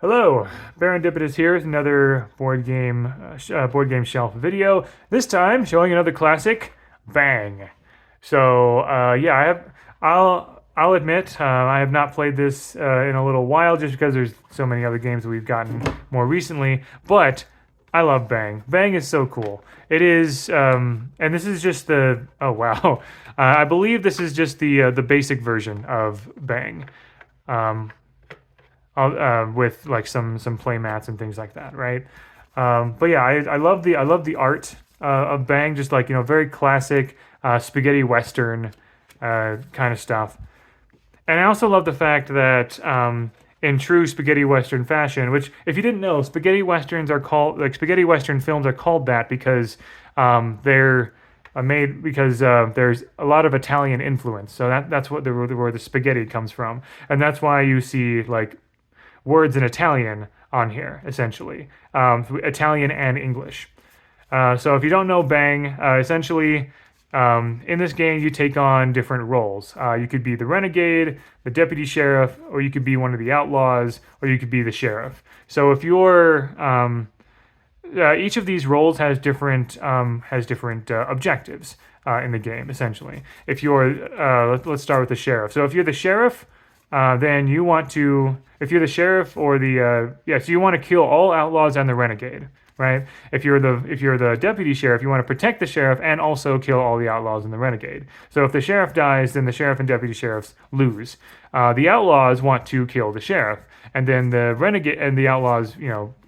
Hello, Barendipitous here with another board game shelf video. This time showing another classic, Bang. Yeah, I'll admit I have not played this in a little while just because there's so many other games that we've gotten more recently. But I love Bang. Bang is so cool. It is, and this is just the oh wow, I believe this is just the basic version of Bang. Um, with like some play mats and things like that, right? But yeah, I love the art of Bang, just like very classic spaghetti western kind of stuff. And I also love the fact that in true spaghetti western fashion, which if you didn't know, spaghetti western films are called that because they're made because there's a lot of Italian influence. So that's where the spaghetti comes from, and that's why you see like words in Italian on here, essentially, Italian and English. So if you don't know Bang, essentially, in this game you take on different roles. You could be the renegade, the deputy sheriff, or you could be one of the outlaws, or you could be the sheriff. So if you're each of these roles has different objectives in the game. Essentially, if you're let's start with the sheriff. So if you're the sheriff, then you want to, if you're the sheriff or so you want to kill all outlaws and the renegade, right? If you're the deputy sheriff, you want to protect the sheriff and also kill all the outlaws and the renegade. So if the sheriff dies, then the sheriff and deputy sheriffs lose. The outlaws want to kill the sheriff, and then the renegade and the outlaws,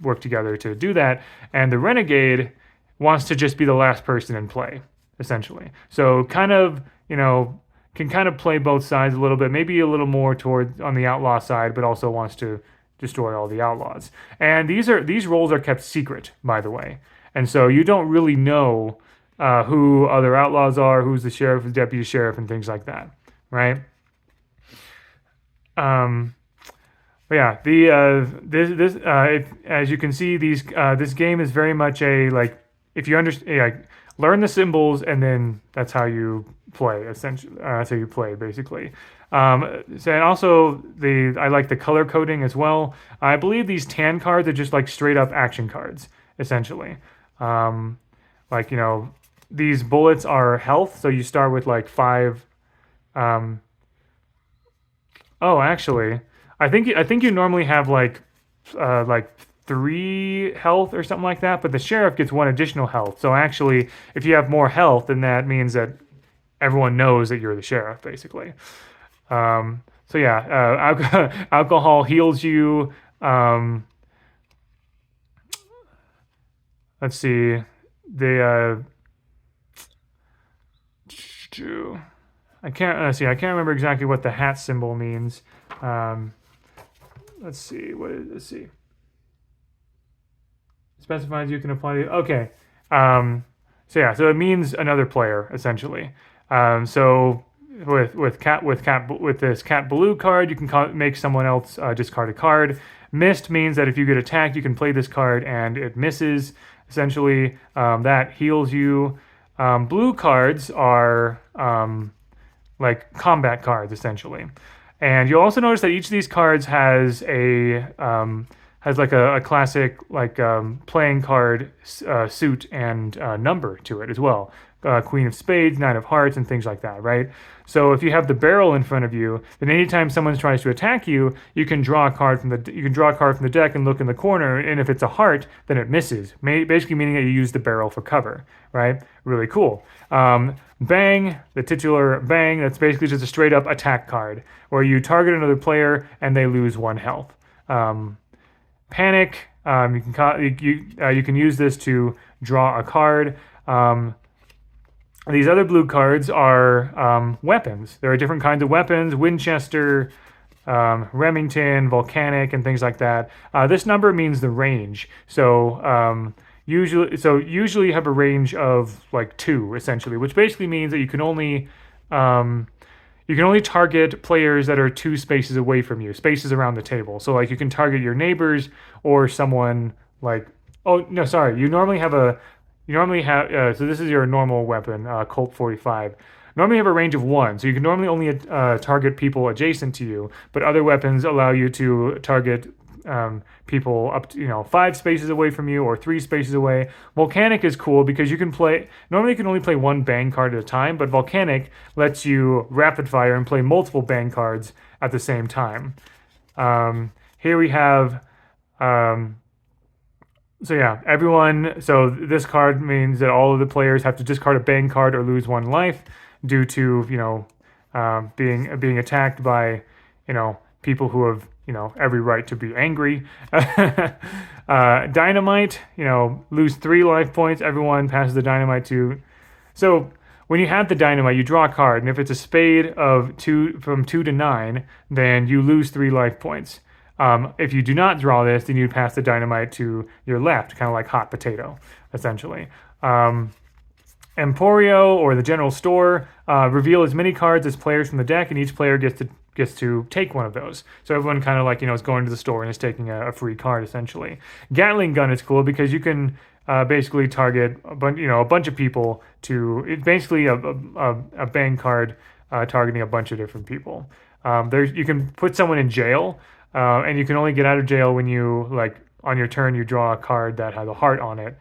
work together to do that. And the renegade wants to just be the last person in play, essentially. So kind of, can kind of play both sides a little bit, maybe a little more toward on the outlaw side, but also wants to destroy all the outlaws. And these roles are kept secret, by the way, and so you don't really know who other outlaws are, who's the sheriff, the deputy sheriff, and things like that, right? Um, but yeah, the as you can see, this game is very much a like if you understand like learn the symbols and then that's how you play essentially. That's how you play basically. And also I like the color coding as well. I believe these tan cards are just like straight up action cards essentially. Um, like these bullets are health, so you start with like five. Um, oh, actually, I think you normally have like three health or something like that, but the sheriff gets one additional health. So actually, if you have more health, then that means that everyone knows that you're the sheriff, basically. So yeah, alcohol heals you. Let's see, the I can't see. I can't remember exactly what the hat symbol means. Um, let's see. Let's see. Specifies you can apply the okay. So it means another player essentially. So with this cat blue card, you can make someone else discard a card. Missed means that if you get attacked, you can play this card and it misses. Essentially, that heals you. Blue cards are like combat cards essentially, and you'll also notice that each of these cards has like a classic like playing card suit and number to it as well. Queen of Spades, Nine of Hearts, and things like that, right? So if you have the barrel in front of you, then anytime someone tries to attack you, you can draw a card from the deck and look in the corner, and if it's a heart, then it misses. Basically meaning that you use the barrel for cover, right? Really cool. Bang, the titular Bang, that's basically just a straight up attack card where you target another player and they lose one health. Panic. You can use this to draw a card. These other blue cards are weapons. There are different kinds of weapons: Winchester, Remington, Volcanic, and things like that. This number means the range. Usually you have a range of like 2 essentially, which basically means that you can only target players that are 2 spaces away from you, spaces around the table. So like you can target your neighbors or someone like oh no sorry you normally have so this is your normal weapon, Colt 45. Normally you have a range of 1, so you can normally only target people adjacent to you, but other weapons allow you to target people up to 5 spaces away from you or 3 spaces away. Volcanic is cool because you can play. Normally, you can only play one bang card at a time, but Volcanic lets you rapid fire and play multiple bang cards at the same time. Here we have. So yeah, everyone. So this card means that all of the players have to discard a bang card or lose 1 life due to being attacked by people who have every right to be angry. Dynamite, lose 3 life points. Everyone passes the dynamite to. So when you have the dynamite, you draw a card, and if it's a spade of from 2 to 9, then you lose 3 life points. If you do not draw this, then you pass the dynamite to your left, kind of like hot potato, essentially. Emporio, or the general store, reveal as many cards as players from the deck, and each player gets to take one of those. So everyone kind of is going to the store and is taking a free card, essentially. Gatling gun is cool because you can basically target a bunch of people to. It's basically a bang card targeting a bunch of different people. You can put someone in jail. And you can only get out of jail when you, on your turn, you draw a card that has a heart on it.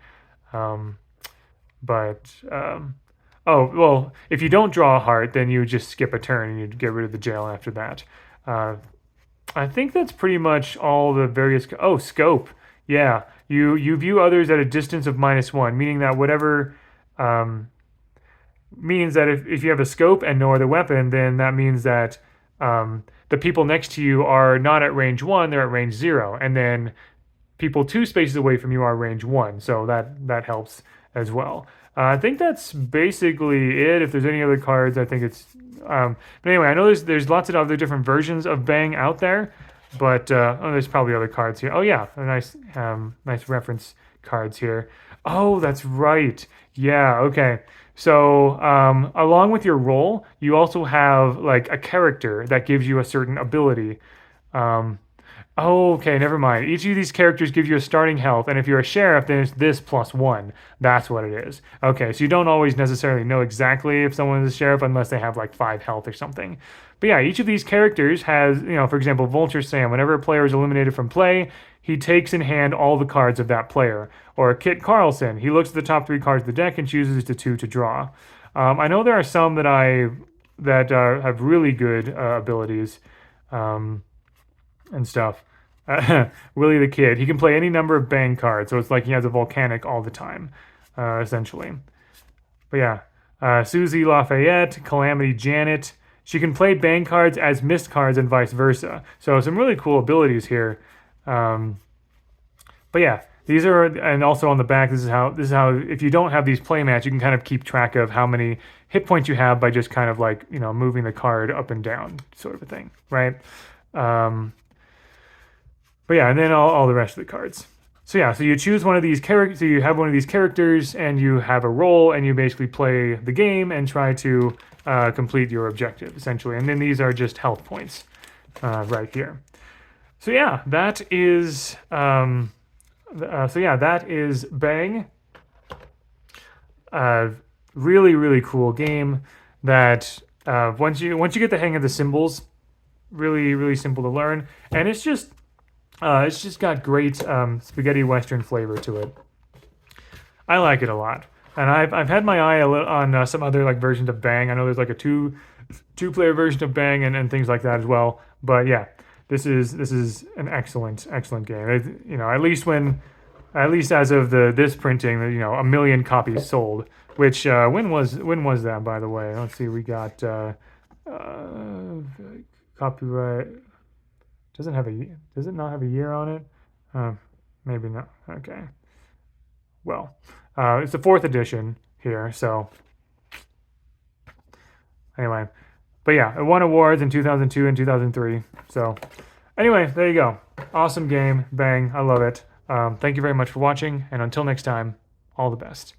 If you don't draw a heart, then you just skip a turn and you get rid of the jail after that. I think that's pretty much all the various. Oh, scope. Yeah, you view others at a distance of -1, meaning that whatever. Means that if you have a scope and no other weapon, then that means that. The people next to you are not at range 1, they're at range 0. And then people 2 spaces away from you are range 1. So that helps as well. I think that's basically it. If there's any other cards, I think it's... but anyway, I know there's lots of other different versions of Bang out there. But there's probably other cards here. Oh yeah, nice reference cards here. Oh, that's right. Yeah, okay. So along with your role, you also have a character that gives you a certain ability. Okay, never mind. Each of these characters gives you a starting health, and if you're a sheriff, then it's this +1. That's what it is. Okay, so you don't always necessarily know exactly if someone is a sheriff unless they have 5 health or something. But yeah, each of these characters has, for example, Vulture Sam. Whenever a player is eliminated from play, he takes in hand all the cards of that player. Or Kit Carlson, he looks at the top 3 cards of the deck and chooses the 2 to draw. I know there are some that have really good abilities and stuff. Willie the Kid, he can play any number of bang cards, so it's like he has a volcanic all the time, essentially. But yeah, Susie Lafayette, Calamity Janet, she can play bang cards as missed cards and vice versa. So some really cool abilities here. But yeah, these are, and also on the back, this is how if you don't have these playmats, you can kind of keep track of how many hit points you have by just kind of moving the card up and down, sort of a thing, right? But yeah, and then all the rest of the cards. So yeah, so you choose one of these characters, so you have one of these characters, and you have a role, and you basically play the game and try to complete your objective, essentially. And then these are just health points right here. So yeah, that is that is Bang. Really, really cool game that once you get the hang of the symbols, really, really simple to learn, and it's just got great spaghetti western flavor to it. I like it a lot, and I've had my eye on some other versions of Bang. I know there's a two-player version of Bang and things like that as well. But yeah, this is an excellent game. At least as of this printing, 1 million copies sold. Which when was that, by the way? Let's see. We got copyright. Does it not have a year on it? Maybe not. Okay. Well, it's the 4th edition here. So anyway, but yeah, it won awards in 2002 and 2003. So anyway, there you go. Awesome game. Bang. I love it. Thank you very much for watching. And until next time, all the best.